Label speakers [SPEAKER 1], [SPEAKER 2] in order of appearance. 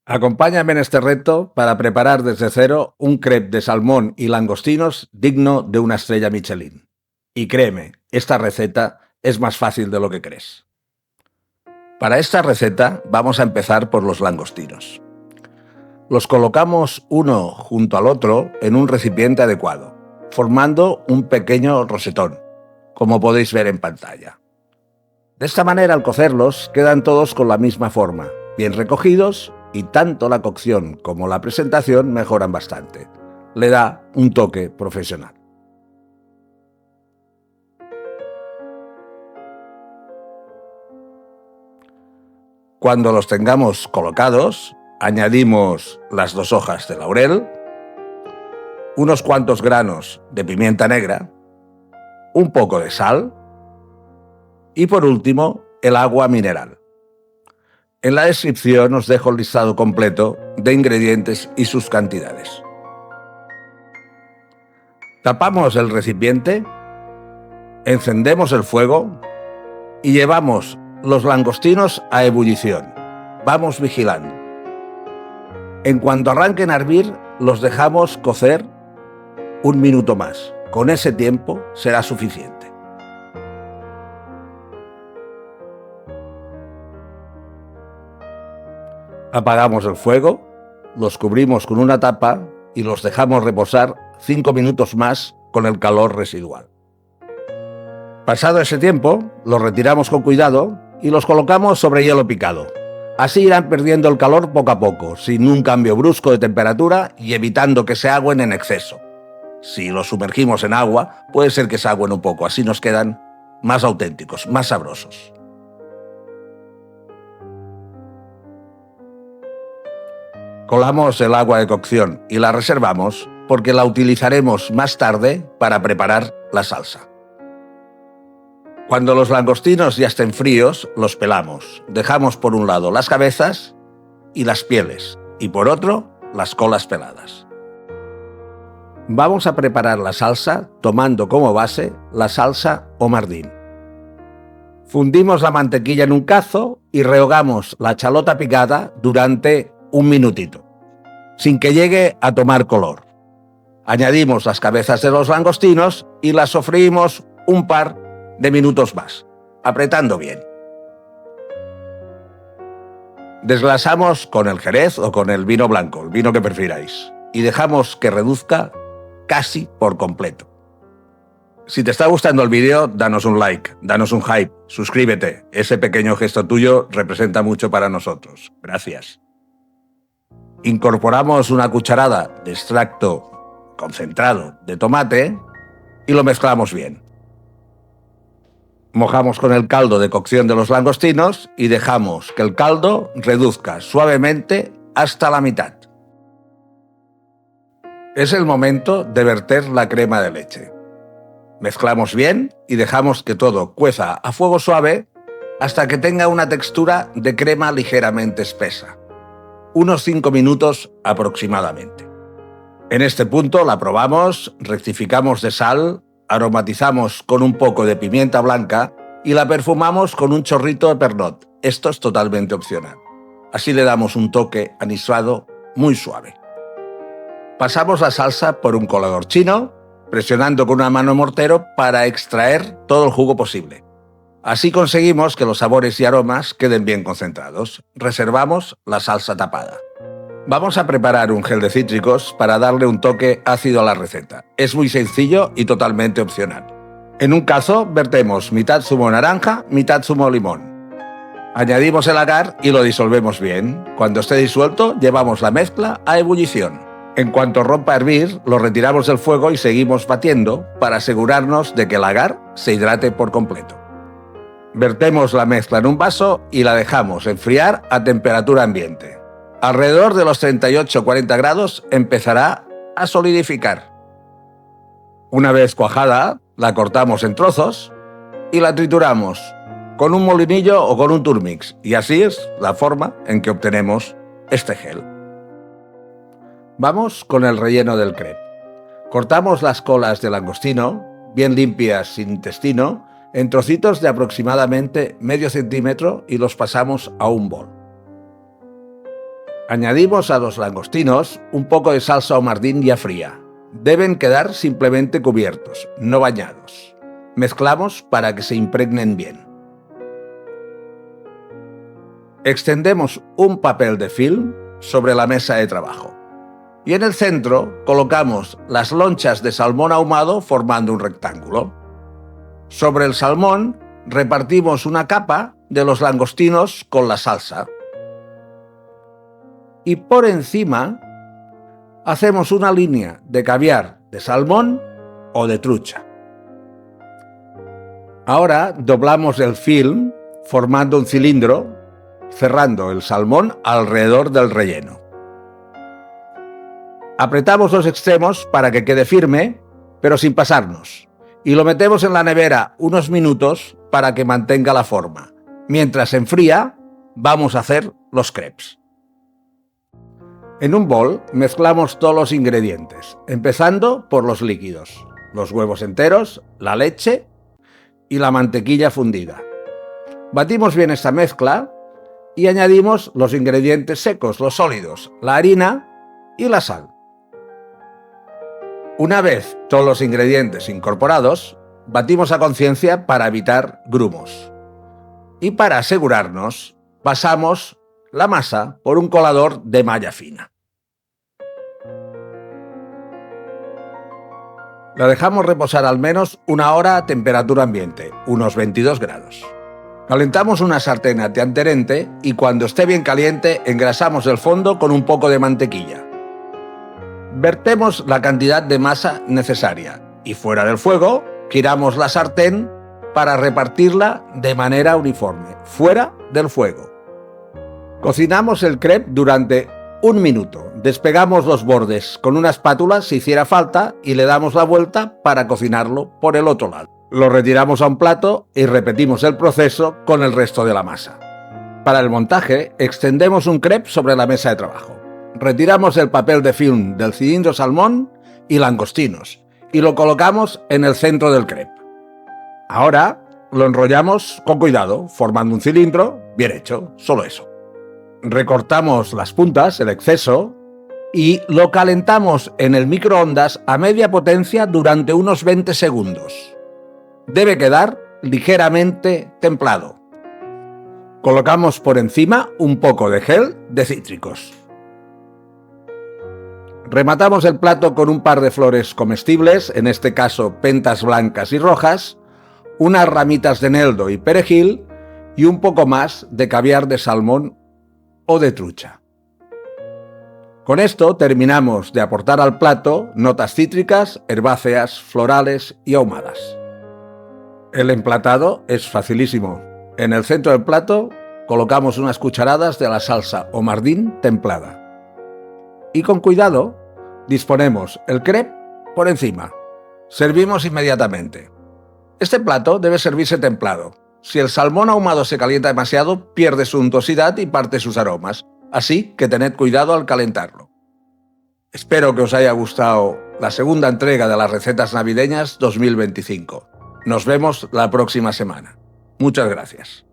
[SPEAKER 1] Acompáñame en este reto para preparar desde cero un crepe de salmón y langostinos digno de una estrella Michelin. Y créeme, esta receta es más fácil de lo que crees. Para esta receta vamos a empezar por los langostinos. Los colocamos uno junto al otro en un recipiente adecuado, formando un pequeño rosetón, como podéis ver en pantalla. De esta manera, al cocerlos, quedan todos con la misma forma, bien recogidos, y tanto la cocción como la presentación mejoran bastante. Le da un toque profesional. Cuando los tengamos colocados, añadimos las 2 hojas de laurel, unos cuantos granos de pimienta negra, un poco de sal y por último el agua mineral. En la descripción os dejo el listado completo de ingredientes y sus cantidades. Tapamos el recipiente, encendemos el fuego y llevamos los langostinos a ebullición. Vamos vigilando. En cuanto arranquen a hervir, los dejamos cocer 1 minuto más. Con ese tiempo será suficiente. Apagamos el fuego, los cubrimos con una tapa y los dejamos reposar 5 minutos más con el calor residual. Pasado ese tiempo, los retiramos con cuidado y los colocamos sobre hielo picado. Así irán perdiendo el calor poco a poco, sin un cambio brusco de temperatura y evitando que se agüen en exceso. Si los sumergimos en agua, puede ser que se agüen un poco, así nos quedan más auténticos, más sabrosos. Colamos el agua de cocción y la reservamos porque la utilizaremos más tarde para preparar la salsa. Cuando los langostinos ya estén fríos, los pelamos. Dejamos por un lado las cabezas y las pieles y por otro las colas peladas. Vamos a preparar la salsa tomando como base la salsa Omardín. Fundimos la mantequilla en un cazo y rehogamos la chalota picada durante 1 minutito, sin que llegue a tomar color. Añadimos las cabezas de los langostinos y las sofreímos un par de minutos más, apretando bien. Desglasamos con el jerez o con el vino blanco, el vino que prefiráis, y dejamos que reduzca casi por completo. Si te está gustando el vídeo, danos un like, danos un hype, suscríbete. Ese pequeño gesto tuyo representa mucho para nosotros. Gracias. Incorporamos una cucharada de extracto concentrado de tomate y lo mezclamos bien. Mojamos con el caldo de cocción de los langostinos y dejamos que el caldo reduzca suavemente hasta la mitad. Es el momento de verter la crema de leche. Mezclamos bien y dejamos que todo cueza a fuego suave hasta que tenga una textura de crema ligeramente espesa. Unos 5 minutos aproximadamente. En este punto la probamos, rectificamos de sal, aromatizamos con un poco de pimienta blanca y la perfumamos con un chorrito de Pernod. Esto es totalmente opcional. Así le damos un toque anisado muy suave. Pasamos la salsa por un colador chino, presionando con una mano mortero para extraer todo el jugo posible. Así conseguimos que los sabores y aromas queden bien concentrados. Reservamos la salsa tapada. Vamos a preparar un gel de cítricos para darle un toque ácido a la receta. Es muy sencillo y totalmente opcional. En un cazo vertemos mitad zumo naranja, mitad zumo limón. Añadimos el agar y lo disolvemos bien. Cuando esté disuelto, llevamos la mezcla a ebullición. En cuanto rompa a hervir, lo retiramos del fuego y seguimos batiendo para asegurarnos de que el agar se hidrate por completo. Vertemos la mezcla en un vaso y la dejamos enfriar a temperatura ambiente. Alrededor de los 38-40 grados empezará a solidificar. Una vez cuajada, la cortamos en trozos y la trituramos con un molinillo o con un turmix. Y así es la forma en que obtenemos este gel. Vamos con el relleno del crepe. Cortamos las colas de langostino, bien limpias sin intestino, en trocitos de aproximadamente medio centímetro y los pasamos a un bol. Añadimos a los langostinos un poco de salsa Omardín ya fría. Deben quedar simplemente cubiertos, no bañados. Mezclamos para que se impregnen bien. Extendemos un papel de film sobre la mesa de trabajo. Y en el centro colocamos las lonchas de salmón ahumado formando un rectángulo. Sobre el salmón repartimos una capa de los langostinos con la salsa. Y por encima hacemos una línea de caviar de salmón o de trucha. Ahora doblamos el film formando un cilindro, cerrando el salmón alrededor del relleno. Apretamos los extremos para que quede firme, pero sin pasarnos, y lo metemos en la nevera unos minutos para que mantenga la forma. Mientras se enfría, vamos a hacer los crepes. En un bol mezclamos todos los ingredientes, empezando por los líquidos, los huevos enteros, la leche y la mantequilla fundida. Batimos bien esta mezcla y añadimos los ingredientes secos, los sólidos, la harina y la sal. Una vez todos los ingredientes incorporados, batimos a conciencia para evitar grumos. Y para asegurarnos, pasamos la masa por un colador de malla fina. La dejamos reposar al menos una hora a temperatura ambiente, unos 22 grados. Calentamos una sartén antiadherente y cuando esté bien caliente engrasamos el fondo con un poco de mantequilla. Vertemos la cantidad de masa necesaria y fuera del fuego giramos la sartén para repartirla de manera uniforme, fuera del fuego. Cocinamos el crepe durante 1 minuto. Despegamos los bordes con una espátula si hiciera falta y le damos la vuelta para cocinarlo por el otro lado. Lo retiramos a un plato y repetimos el proceso con el resto de la masa. Para el montaje, extendemos un crepe sobre la mesa de trabajo. Retiramos el papel de film del cilindro salmón y langostinos y lo colocamos en el centro del crepe. Ahora lo enrollamos con cuidado, formando un cilindro bien hecho, solo eso. Recortamos las puntas, el exceso, y lo calentamos en el microondas a media potencia durante unos 20 segundos. Debe quedar ligeramente templado. Colocamos por encima un poco de gel de cítricos. Rematamos el plato con un par de flores comestibles, en este caso pentas blancas y rojas, unas ramitas de eneldo y perejil y un poco más de caviar de salmón o de trucha. Con esto terminamos de aportar al plato notas cítricas, herbáceas, florales y ahumadas. El emplatado es facilísimo. En el centro del plato colocamos unas cucharadas de la salsa Omardín templada. Y con cuidado disponemos el crepe por encima. Servimos inmediatamente. Este plato debe servirse templado. Si el salmón ahumado se calienta demasiado, pierde su untuosidad y parte sus aromas. Así que tened cuidado al calentarlo. Espero que os haya gustado la segunda entrega de las recetas navideñas 2025. Nos vemos la próxima semana. Muchas gracias.